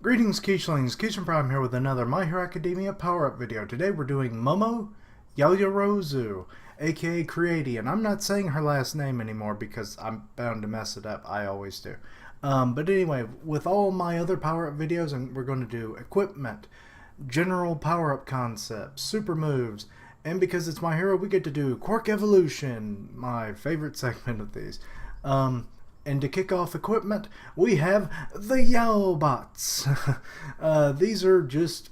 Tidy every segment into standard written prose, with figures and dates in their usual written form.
Greetings, Keishlings. Keishan Prime here with another My Hero Academia power-up video. Today we're doing Momo Yaoyorozu, aka Creati, and I'm not saying her last name anymore because I'm bound to mess it up. I always do. But anyway, with all my other power-up videos, and we're going to do equipment, general power-up concepts, super moves, and because it's My Hero, we get to do Quirk Evolution, my favorite segment of these. And to kick off equipment, we have the Yaobots. These are just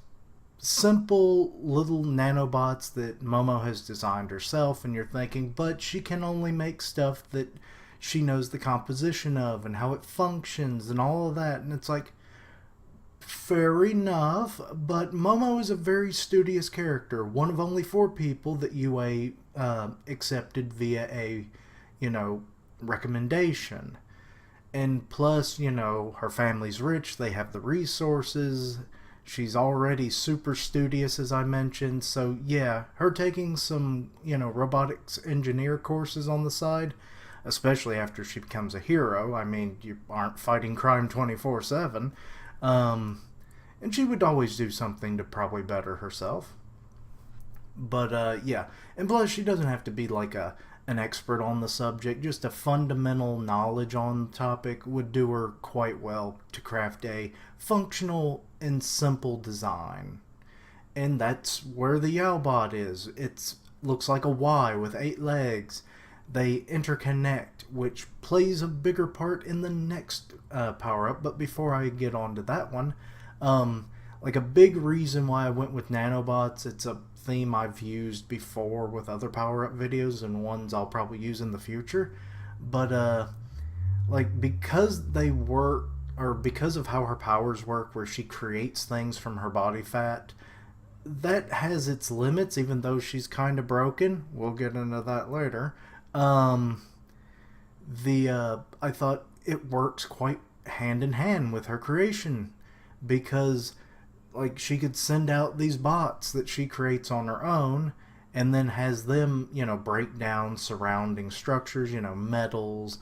simple little nanobots that Momo has designed herself, and you're thinking, but she can only make stuff that she knows the composition of and how it functions and all of that. And it's like, fair enough, but Momo is a very studious character, one of only 4 people that UA accepted via a, recommendation. And plus, her family's rich, they have the resources, she's already super studious, as I mentioned, so yeah, her taking some, robotics engineer courses on the side, especially after she becomes a hero, I mean, you aren't fighting crime 24/7, and she would always do something to probably better herself. But yeah, and plus she doesn't have to be like an expert on the subject. Just a fundamental knowledge on the topic would do her quite well to craft a functional and simple design. And that's where the Yaobot is. It looks like a Y with 8 legs. They interconnect, which plays a bigger part in the next power-up. But before I get on to that one, like a big reason why I went with nanobots, it's a theme I've used before with other power-up videos and ones I'll probably use in the future, but like because they work, or because of how her powers work, where she creates things from her body fat, that has its limits, even though she's kind of broken. We'll get into that later. I thought it works quite hand in hand with her creation, because like she could send out these bots that she creates on her own and then has them, break down surrounding structures, metals,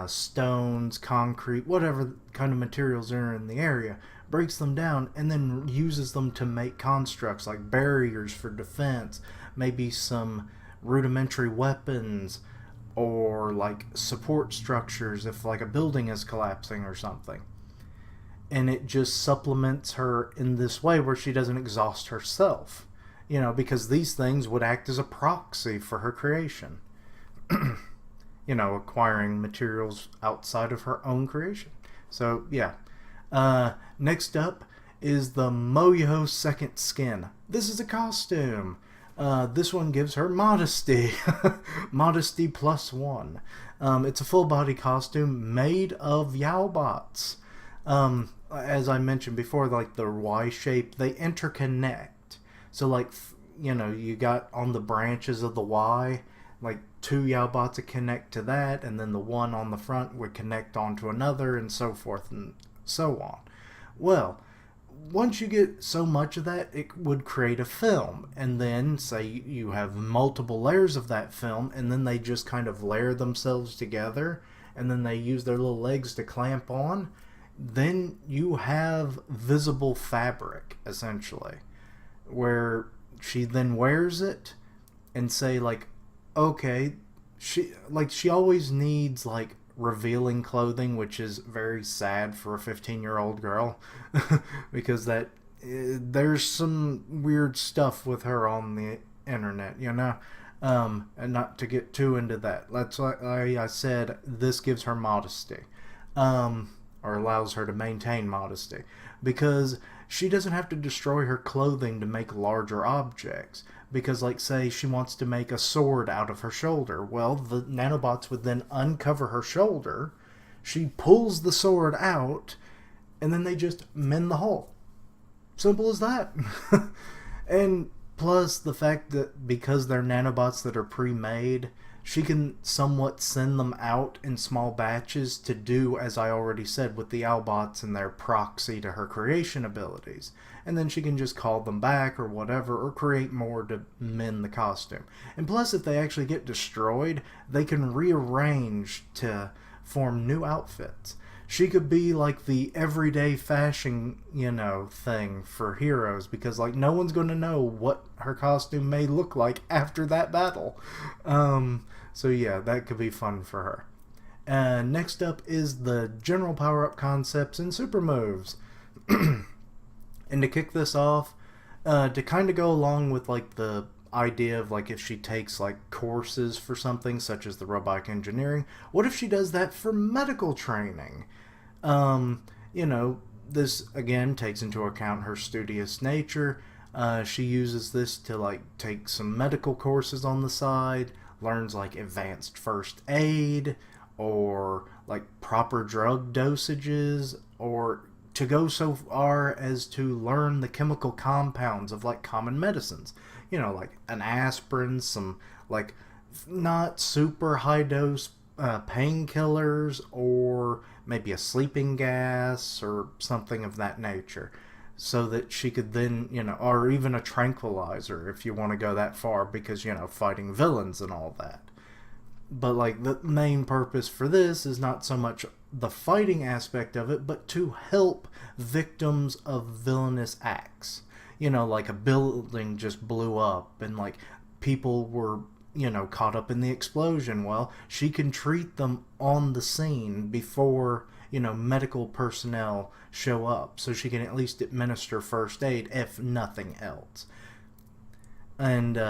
stones, concrete, whatever kind of materials are in the area, breaks them down and then uses them to make constructs like barriers for defense, maybe some rudimentary weapons, or like support structures if like a building is collapsing or something. And it just supplements her in this way where she doesn't exhaust herself, because these things would act as a proxy for her creation. Acquiring materials outside of her own creation. So yeah. Next up is the Moyo Second Skin. This is a costume. This one gives her modesty. Modesty +1. It's a full body costume made of Yaobots. As I mentioned before, like the Y shape, they interconnect. So like, you got on the branches of the Y, like 2 Yaobots would connect to that, and then the one on the front would connect onto another, and so forth and so on. Well, once you get so much of that, it would create a film, and then say you have multiple layers of that film, and then they just kind of layer themselves together, and then they use their little legs to clamp on. Then you have visible fabric, essentially, where she then wears it and say like, okay, she always needs like revealing clothing, which is very sad for a 15-year-old girl because there's some weird stuff with her on the internet, and not to get too into that. That's why I said this gives her modesty. Or allows her to maintain modesty, because she doesn't have to destroy her clothing to make larger objects. Because like say she wants to make a sword out of her shoulder, well, the nanobots would then uncover her shoulder, she pulls the sword out, and then they just mend the hole. Simple as that. And plus the fact that because they're nanobots that are pre-made, she can somewhat send them out in small batches to do, as I already said, with the Yaobots and their proxy to her creation abilities. And then she can just call them back or whatever, or create more to mend the costume. And plus, if they actually get destroyed, they can rearrange to form new outfits. she could be like the everyday fashion, thing for heroes, because like no one's going to know what her costume may look like after that battle. So yeah, that could be fun for her. Next up is the general power-up concepts and super moves. And to kick this off, to kind of go along with like the idea of like if she takes like courses for something such as the robotic engineering, what if she does that for medical training? This again takes into account her studious nature. She uses this to like take some medical courses on the side, learns like advanced first aid or like proper drug dosages, or to go so far as to learn the chemical compounds of like common medicines. Like an aspirin, some like not super high dose painkillers, or maybe a sleeping gas or something of that nature, so that she could then, or even a tranquilizer if you want to go that far, because, fighting villains and all that. But like the main purpose for this is not so much the fighting aspect of it, but to help victims of villainous acts. Like a building just blew up and like people were, caught up in the explosion. Well, she can treat them on the scene before, medical personnel show up, so she can at least administer first aid if nothing else. And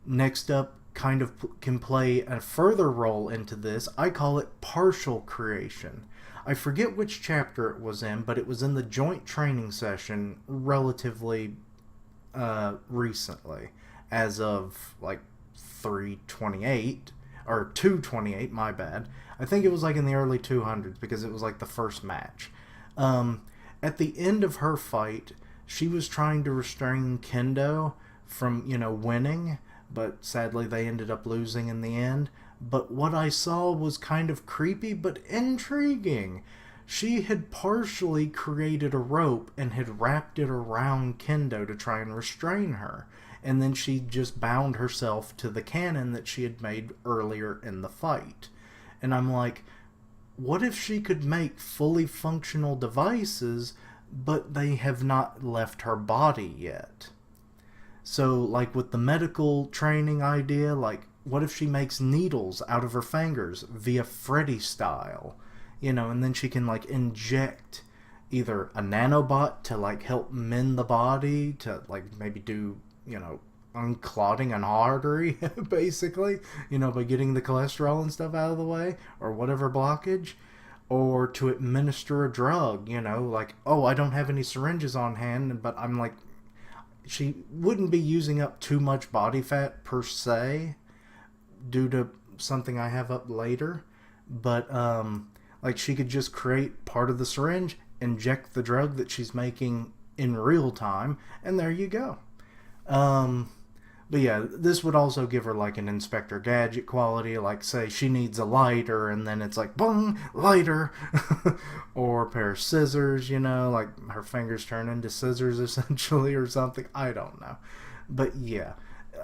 next up, kind of can play a further role into this. I call it partial creation. I forget which chapter it was in, but it was in the joint training session relatively recently, as of like 328 or 228, my bad. I think it was like in the early 200s, because it was like the first match. At the end of her fight, she was trying to restrain Kendo from, winning, but sadly they ended up losing in the end. But what I saw was kind of creepy but intriguing. She had partially created a rope and had wrapped it around Kendo to try and restrain her. And then she just bound herself to the cannon that she had made earlier in the fight. And I'm like, what if she could make fully functional devices, but they have not left her body yet? So, like with the medical training idea, like, what if she makes needles out of her fingers via Freddy style? And then she can, like, inject either a nanobot to, like, help mend the body, to, like, maybe do, unclogging an artery, basically, by getting the cholesterol and stuff out of the way, or whatever blockage, or to administer a drug, like, oh, I don't have any syringes on hand, but I'm like, she wouldn't be using up too much body fat per se due to something I have up later, but like she could just create part of the syringe, inject the drug that she's making in real time, and there you go. But yeah, this would also give her like an Inspector Gadget quality, like say she needs a lighter and then it's like, boom, lighter, or a pair of scissors, like her fingers turn into scissors essentially, or something, I don't know. But yeah,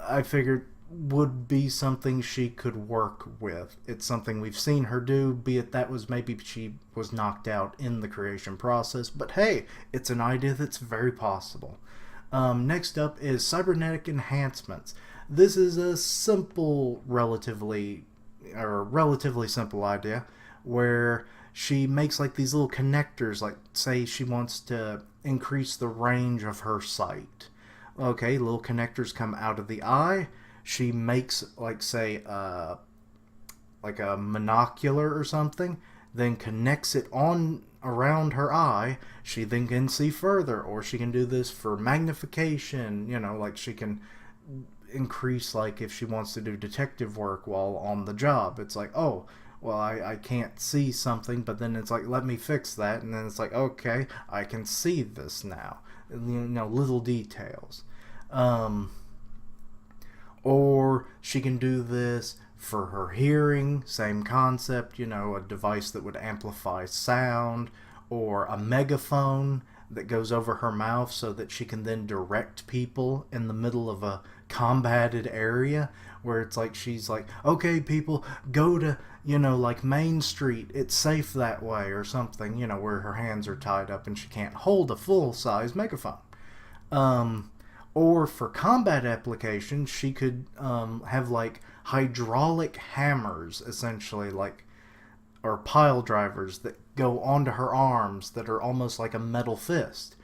I figured would be something she could work with. It's something we've seen her do, be it that was maybe she was knocked out in the creation process, but hey, it's an idea that's very possible. Next up is cybernetic enhancements. This is a relatively simple idea, where she makes like these little connectors, like say she wants to increase the range of her sight. Okay, little connectors come out of the eye. She makes like say like a monocular or something, then connects it on around her eye. She then can see further, or she can do this for magnification, like she can increase, like if she wants to do detective work while on the job, it's like, oh, well, I can't see something, but then it's like, let me fix that, and then it's like, okay, I can see this now, little details. Or she can do this for her hearing, same concept, a device that would amplify sound, or a megaphone that goes over her mouth so that she can then direct people in the middle of a combated area, where it's like she's like, okay, people, go to, like Main Street, it's safe that way, or something, where her hands are tied up and she can't hold a full-size megaphone. Or for combat applications, she could have like hydraulic hammers, essentially, like, or pile drivers that go onto her arms that are almost like a metal fist.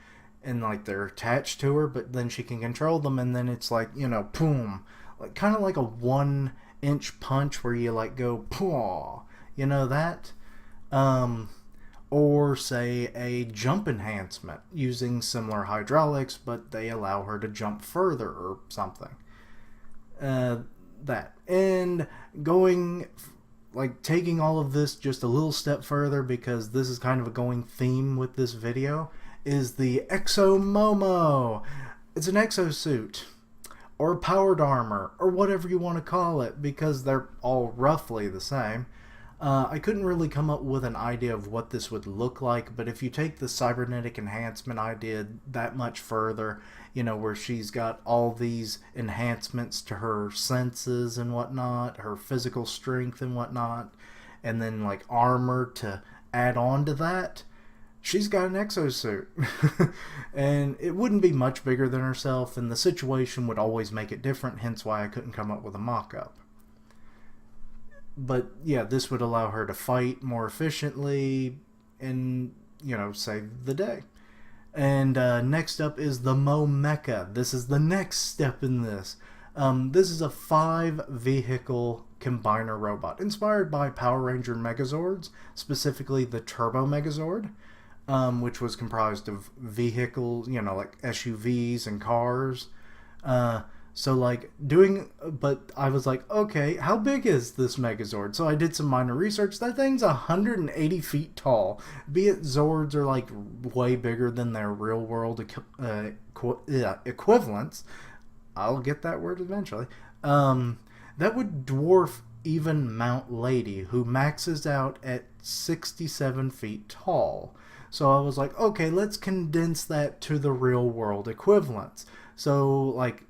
And like they're attached to her, but then she can control them, and then it's like, boom. Like kind of like a 1-inch punch where you like go, paw. That? Or say a jump enhancement using similar hydraulics, but they allow her to jump further or something. That. And going, like, taking all of this just a little step further, because this is kind of a going theme with this video, is the Exo Momo. It's an exosuit, or powered armor, or whatever you want to call it, because they're all roughly the same. I couldn't really come up with an idea of what this would look like, but if you take the cybernetic enhancement idea that much further, where she's got all these enhancements to her senses and whatnot, her physical strength and whatnot, and then like armor to add on to that, she's got an exosuit. And it wouldn't be much bigger than herself, and the situation would always make it different, hence why I couldn't come up with a mock-up. But yeah, this would allow her to fight more efficiently and, save the day. And next up is the Mo Mecha. This is the next step in this. This is a 5-vehicle combiner robot inspired by Power Ranger Megazords, specifically the Turbo Megazord, which was comprised of vehicles, like SUVs and cars. But I was like, okay, how big is this Megazord? So I did some minor research. That thing's 180 feet tall. Be it Zords are like way bigger than their real world equivalents. I'll get that word eventually. That would dwarf even Mount Lady, who maxes out at 67 feet tall. So I was like, okay, let's condense that to the real world equivalents. So like,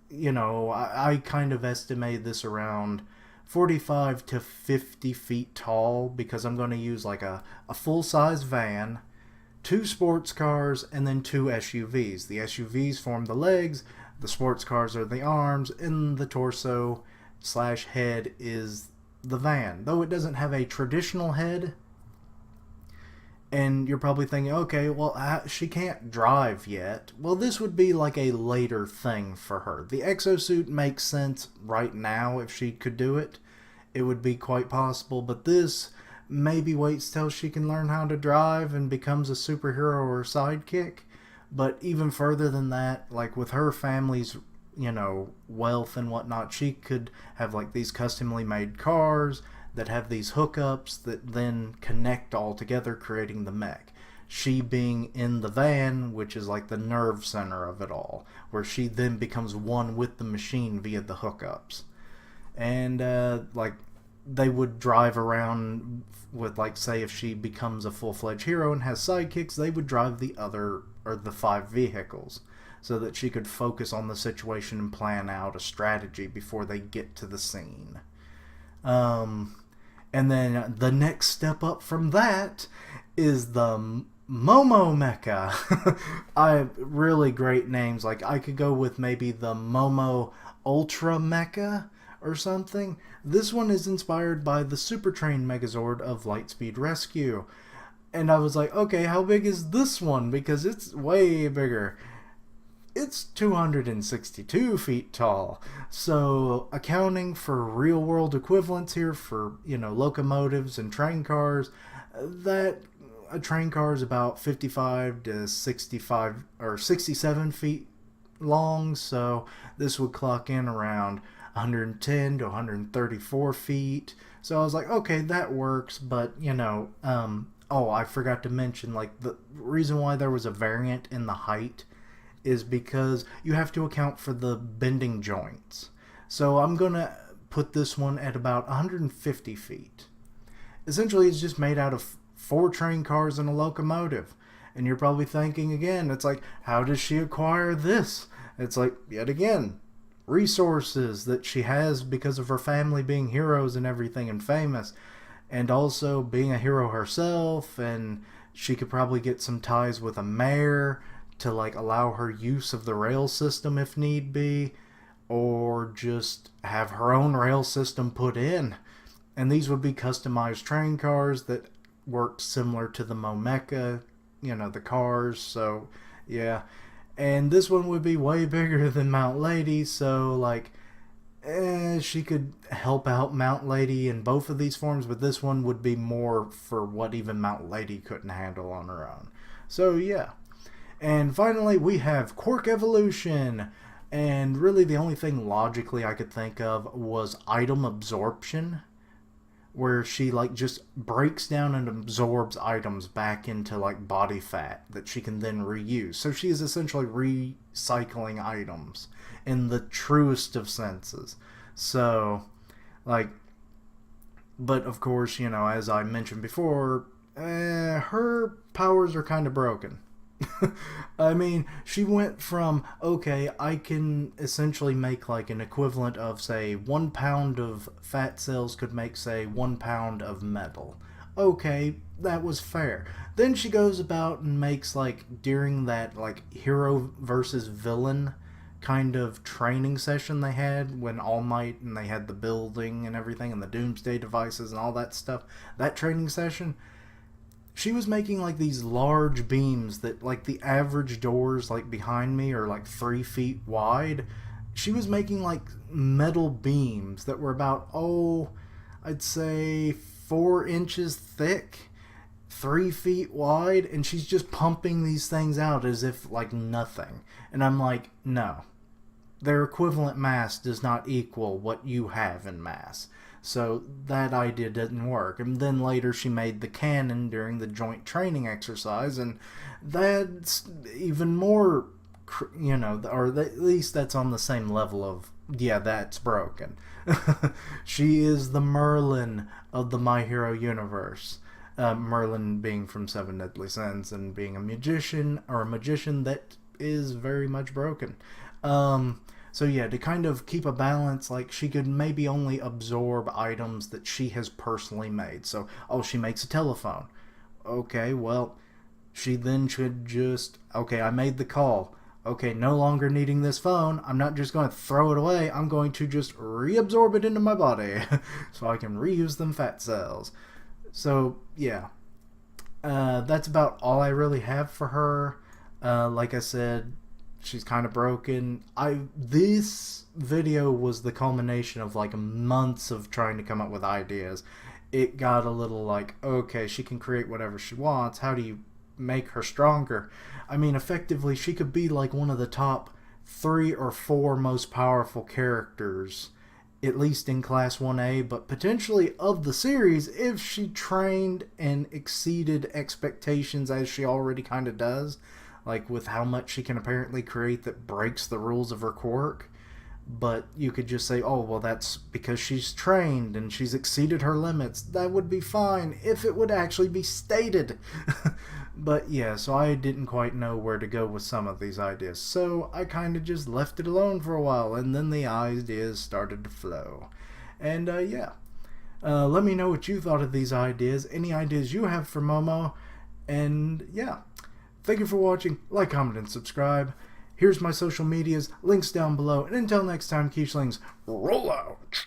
I kind of estimated this around 45 to 50 feet tall, because I'm going to use like a full-size van, 2 sports cars, and then 2 SUVs. The SUVs form the legs, the sports cars are the arms, and the torso/head is the van. Though it doesn't have a traditional head. And you're probably thinking, okay, well, she can't drive yet. Well, this would be like a later thing for her. The exosuit makes sense right now. If she could do it, it would be quite possible. But this maybe waits till she can learn how to drive and becomes a superhero or sidekick. But even further than that, like with her family's, wealth and whatnot, she could have like these customly made cars that have these hookups that then connect all together, creating the mech. She being in the van, which is like the nerve center of it all, where she then becomes one with the machine via the hookups. And they would drive around with, like, say if she becomes a full-fledged hero and has sidekicks, they would drive the 5 vehicles, so that she could focus on the situation and plan out a strategy before they get to the scene. And then the next step up from that is the Momo Mecha. Really great names. Like, I could go with maybe the Momo Ultra Mecha or something. This one is inspired by the Super Train Megazord of Lightspeed Rescue. And I was like, okay, how big is this one? Because it's way bigger. It's 262 feet tall. So, accounting for real-world equivalents here for, locomotives and train cars, that a train car is about 55 to 65 or 67 feet long. So, this would clock in around 110 to 134 feet. So, I was like, okay, that works. But, I forgot to mention, like, the reason why there was a variant in the height is because you have to account for the bending joints. So I'm going to put this one at about 150 feet. Essentially, it's just made out of 4 train cars and a locomotive. And you're probably thinking again, it's like, how does she acquire this? It's like, yet again, resources that she has because of her family being heroes and everything and famous, and also being a hero herself. And she could probably get some ties with a mayor to like allow her use of the rail system if need be, or just have her own rail system put in. And these would be customized train cars that worked similar to the Momeca, the cars. So yeah, and this one would be way bigger than Mount Lady, so like she could help out Mount Lady in both of these forms, but this one would be more for what even Mount Lady couldn't handle on her own. So yeah. And finally, we have Quirk Evolution. And really the only thing logically I could think of was item absorption, where she like just breaks down and absorbs items back into like body fat that she can then reuse. So she is essentially recycling items in the truest of senses. So like, but of course, as I mentioned before, her powers are kind of broken. I mean, she went from, okay, I can essentially make like an equivalent of, say, 1 pound of fat cells could make, say, 1 pound of metal. Okay, that was fair. Then she goes about and makes, like, during that, like, hero versus villain kind of training session they had when All Might and they had the building and everything and the Doomsday devices and all that stuff, that training session, she was making like these large beams that like the average doors like behind me are like 3 feet wide. She was making like metal beams that were about, I'd say 4 inches thick, 3 feet wide, and she's just pumping these things out as if like nothing. And I'm like, no, their equivalent mass does not equal what you have in mass. So that idea didn't work. And then later she made the cannon during the joint training exercise, and that's even more, or at least that's on the same level of, yeah, that's broken. She is the Merlin of the My Hero universe. Merlin being from Seven Deadly Sins and being a magician that is very much broken. So yeah, to kind of keep a balance, like she could maybe only absorb items that she has personally made. So, she makes a telephone. Okay, well, she then should just, okay, I made the call. Okay, no longer needing this phone, I'm not just going to throw it away, I'm going to just reabsorb it into my body so I can reuse them fat cells. So, yeah. That's about all I really have for her. Like I said, she's kind of broken. This video was the culmination of like months of trying to come up with ideas. It got a little like, okay, she can create whatever she wants. How do you make her stronger? I mean, effectively, she could be like one of the top 3 or 4 most powerful characters, at least in Class 1A, but potentially of the series if she trained and exceeded expectations as she already kind of does. Like with how much she can apparently create that breaks the rules of her quirk. But you could just say, well, that's because she's trained and she's exceeded her limits. That would be fine if it would actually be stated. But yeah, so I didn't quite know where to go with some of these ideas. So I kind of just left it alone for a while, and then the ideas started to flow. And yeah, let me know what you thought of these ideas, any ideas you have for Momo. And yeah. Thank you for watching. Like, comment, and subscribe. Here's my social medias, links down below. And until next time, Keishlings, roll out!